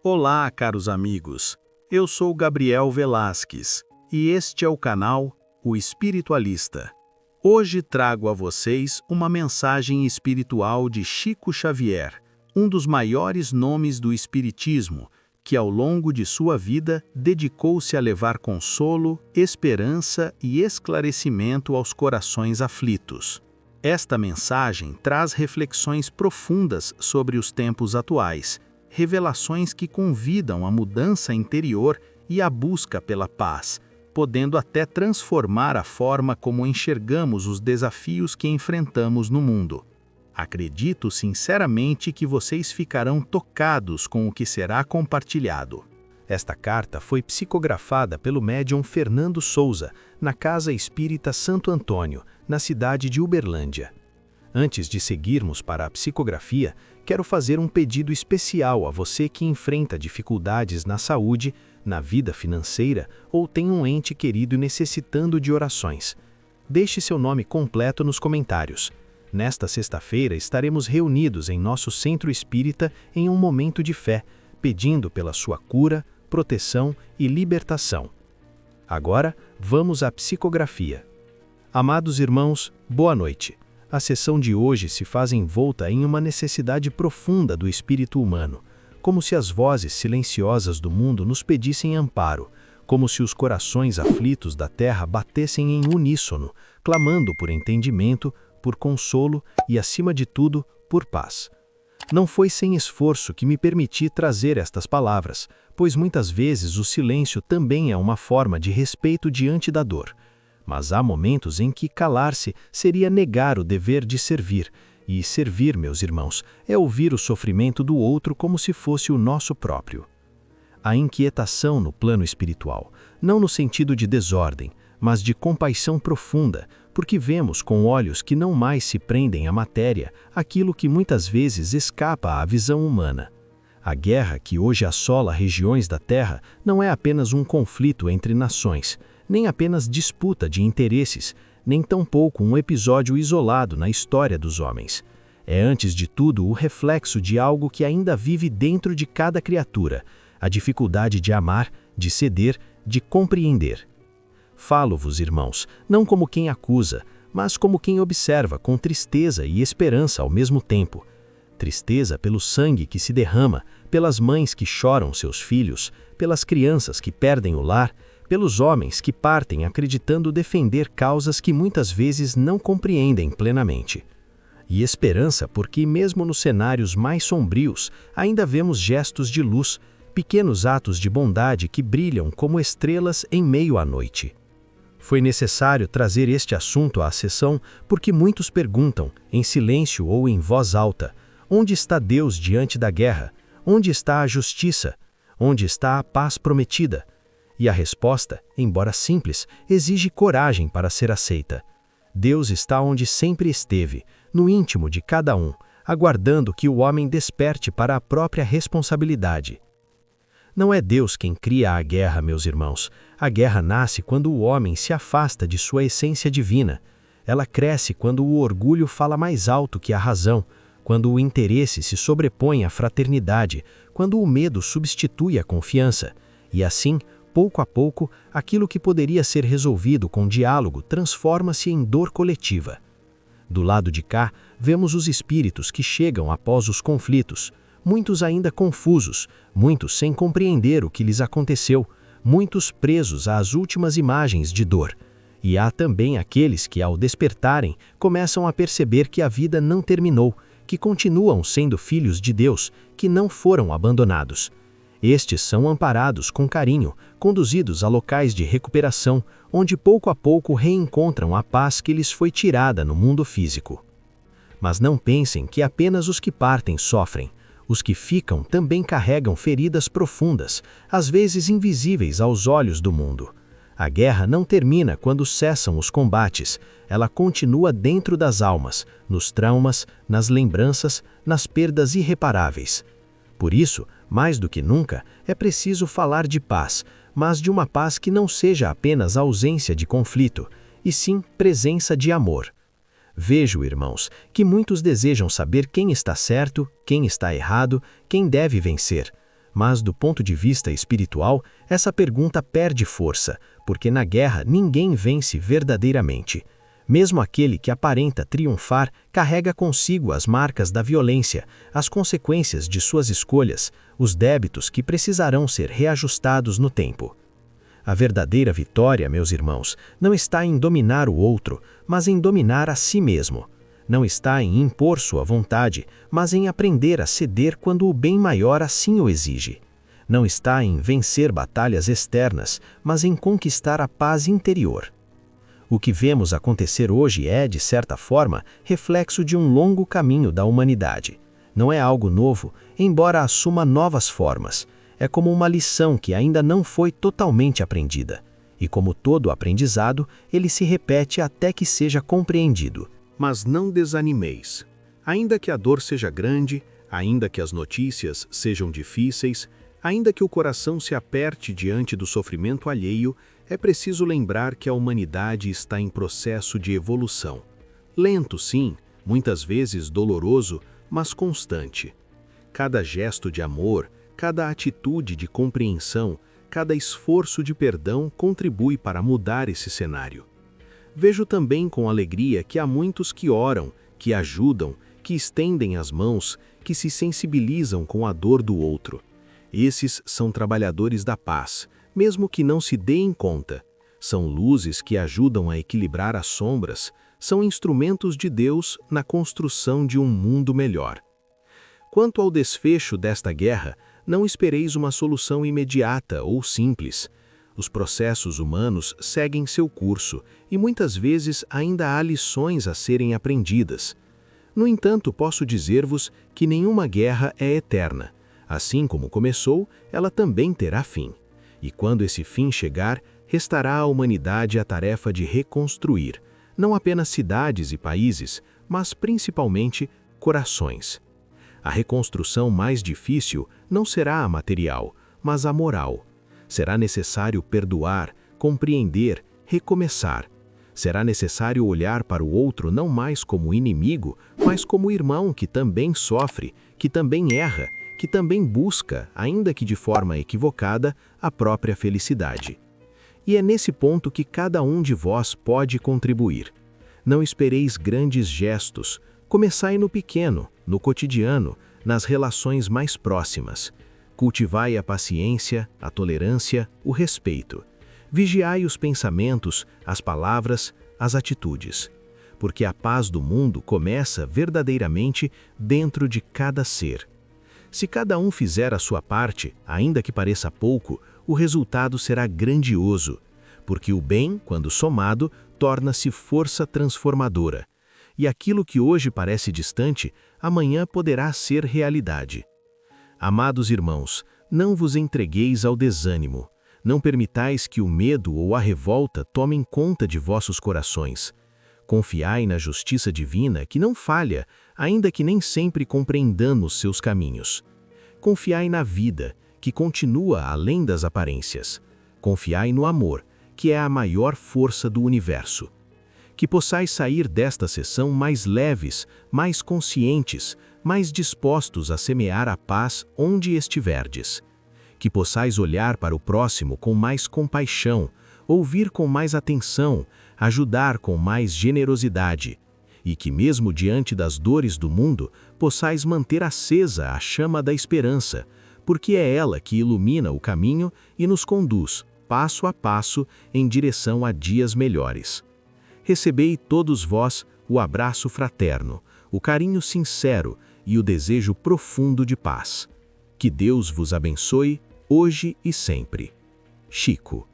Olá, caros amigos. Eu sou Gabriel Velasquez e este é o canal O Espiritualista. Hoje trago a vocês uma mensagem espiritual de Chico Xavier, um dos maiores nomes do Espiritismo, que ao longo de sua vida dedicou-se a levar consolo, esperança e esclarecimento aos corações aflitos. Esta mensagem traz reflexões profundas sobre os tempos atuais, revelações que convidam à mudança interior e à busca pela paz, podendo até transformar a forma como enxergamos os desafios que enfrentamos no mundo. Acredito sinceramente que vocês ficarão tocados com o que será compartilhado. Esta carta foi psicografada pelo médium Fernando Souza, na Casa Espírita Santo Antônio, na cidade de Uberlândia. Antes de seguirmos para a psicografia, quero fazer um pedido especial a você que enfrenta dificuldades na saúde, na vida financeira ou tem um ente querido necessitando de orações. Deixe seu nome completo nos comentários. Nesta sexta-feira estaremos reunidos em nosso centro espírita em um momento de fé, pedindo pela sua cura, proteção e libertação. Agora, vamos à psicografia. Amados irmãos, boa noite. A sessão de hoje se faz envolta em uma necessidade profunda do espírito humano, como se as vozes silenciosas do mundo nos pedissem amparo, como se os corações aflitos da terra batessem em uníssono, clamando por entendimento, por consolo e, acima de tudo, por paz. Não foi sem esforço que me permiti trazer estas palavras, pois muitas vezes o silêncio também é uma forma de respeito diante da dor. Mas há momentos em que calar-se seria negar o dever de servir, e servir, meus irmãos, é ouvir o sofrimento do outro como se fosse o nosso próprio. A inquietação no plano espiritual, não no sentido de desordem, mas de compaixão profunda, porque vemos com olhos que não mais se prendem à matéria aquilo que muitas vezes escapa à visão humana. A guerra que hoje assola regiões da Terra não é apenas um conflito entre nações, nem apenas disputa de interesses, nem tampouco um episódio isolado na história dos homens. É antes de tudo o reflexo de algo que ainda vive dentro de cada criatura, a dificuldade de amar, de ceder, de compreender. Falo-vos, irmãos, não como quem acusa, mas como quem observa com tristeza e esperança ao mesmo tempo. Tristeza pelo sangue que se derrama, pelas mães que choram seus filhos, pelas crianças que perdem o lar, pelos homens que partem acreditando defender causas que muitas vezes não compreendem plenamente. E esperança porque, mesmo nos cenários mais sombrios, ainda vemos gestos de luz, pequenos atos de bondade que brilham como estrelas em meio à noite. Foi necessário trazer este assunto à sessão porque muitos perguntam, em silêncio ou em voz alta, onde está Deus diante da guerra? Onde está a justiça? Onde está a paz prometida? E a resposta, embora simples, exige coragem para ser aceita. Deus está onde sempre esteve, no íntimo de cada um, aguardando que o homem desperte para a própria responsabilidade. Não é Deus quem cria a guerra, meus irmãos. A guerra nasce quando o homem se afasta de sua essência divina. Ela cresce quando o orgulho fala mais alto que a razão, quando o interesse se sobrepõe à fraternidade, quando o medo substitui a confiança. E assim, pouco a pouco, aquilo que poderia ser resolvido com diálogo transforma-se em dor coletiva. Do lado de cá, vemos os espíritos que chegam após os conflitos, muitos ainda confusos, muitos sem compreender o que lhes aconteceu, muitos presos às últimas imagens de dor. E há também aqueles que, ao despertarem, começam a perceber que a vida não terminou, que continuam sendo filhos de Deus, que não foram abandonados. Estes são amparados com carinho, conduzidos a locais de recuperação, onde pouco a pouco reencontram a paz que lhes foi tirada no mundo físico. Mas não pensem que apenas os que partem sofrem. Os que ficam também carregam feridas profundas, às vezes invisíveis aos olhos do mundo. A guerra não termina quando cessam os combates, ela continua dentro das almas, nos traumas, nas lembranças, nas perdas irreparáveis. Por isso, mais do que nunca, é preciso falar de paz, mas de uma paz que não seja apenas ausência de conflito, e sim presença de amor. Vejo, irmãos, que muitos desejam saber quem está certo, quem está errado, quem deve vencer. Mas, do ponto de vista espiritual, essa pergunta perde força, porque na guerra ninguém vence verdadeiramente. Mesmo aquele que aparenta triunfar carrega consigo as marcas da violência, as consequências de suas escolhas, os débitos que precisarão ser reajustados no tempo. A verdadeira vitória, meus irmãos, não está em dominar o outro, mas em dominar a si mesmo. Não está em impor sua vontade, mas em aprender a ceder quando o bem maior assim o exige. Não está em vencer batalhas externas, mas em conquistar a paz interior. O que vemos acontecer hoje é, de certa forma, reflexo de um longo caminho da humanidade. Não é algo novo, embora assuma novas formas. É como uma lição que ainda não foi totalmente aprendida. E como todo aprendizado, ele se repete até que seja compreendido. Mas não desanimeis. Ainda que a dor seja grande, ainda que as notícias sejam difíceis, ainda que o coração se aperte diante do sofrimento alheio, é preciso lembrar que a humanidade está em processo de evolução. Lento, sim, muitas vezes doloroso, mas constante. Cada gesto de amor, cada atitude de compreensão, cada esforço de perdão contribui para mudar esse cenário. Vejo também com alegria que há muitos que oram, que ajudam, que estendem as mãos, que se sensibilizam com a dor do outro. Esses são trabalhadores da paz, mesmo que não se deem conta. São luzes que ajudam a equilibrar as sombras, são instrumentos de Deus na construção de um mundo melhor. Quanto ao desfecho desta guerra, não espereis uma solução imediata ou simples. Os processos humanos seguem seu curso e muitas vezes ainda há lições a serem aprendidas. No entanto, posso dizer-vos que nenhuma guerra é eterna. Assim como começou, ela também terá fim. E quando esse fim chegar, restará à humanidade a tarefa de reconstruir, não apenas cidades e países, mas principalmente corações. A reconstrução mais difícil não será a material, mas a moral. Será necessário perdoar, compreender, recomeçar. Será necessário olhar para o outro não mais como inimigo, mas como irmão que também sofre, que também erra, que também busca, ainda que de forma equivocada, a própria felicidade. E é nesse ponto que cada um de vós pode contribuir. Não espereis grandes gestos, começai no pequeno, no cotidiano, nas relações mais próximas. Cultivai a paciência, a tolerância, o respeito. Vigiai os pensamentos, as palavras, as atitudes. Porque a paz do mundo começa verdadeiramente dentro de cada ser. Se cada um fizer a sua parte, ainda que pareça pouco, o resultado será grandioso. Porque o bem, quando somado, torna-se força transformadora. E aquilo que hoje parece distante, amanhã poderá ser realidade. Amados irmãos, não vos entregueis ao desânimo. Não permitais que o medo ou a revolta tomem conta de vossos corações. Confiai na justiça divina que não falha, ainda que nem sempre compreendamos seus caminhos. Confiai na vida, que continua além das aparências. Confiai no amor, que é a maior força do universo. Que possais sair desta sessão mais leves, mais conscientes, mais dispostos a semear a paz onde estiverdes. Que possais olhar para o próximo com mais compaixão, ouvir com mais atenção, ajudar com mais generosidade. E que mesmo diante das dores do mundo, possais manter acesa a chama da esperança, porque é ela que ilumina o caminho e nos conduz, passo a passo, em direção a dias melhores. Recebei todos vós o abraço fraterno, o carinho sincero e o desejo profundo de paz. Que Deus vos abençoe, hoje e sempre. Chico.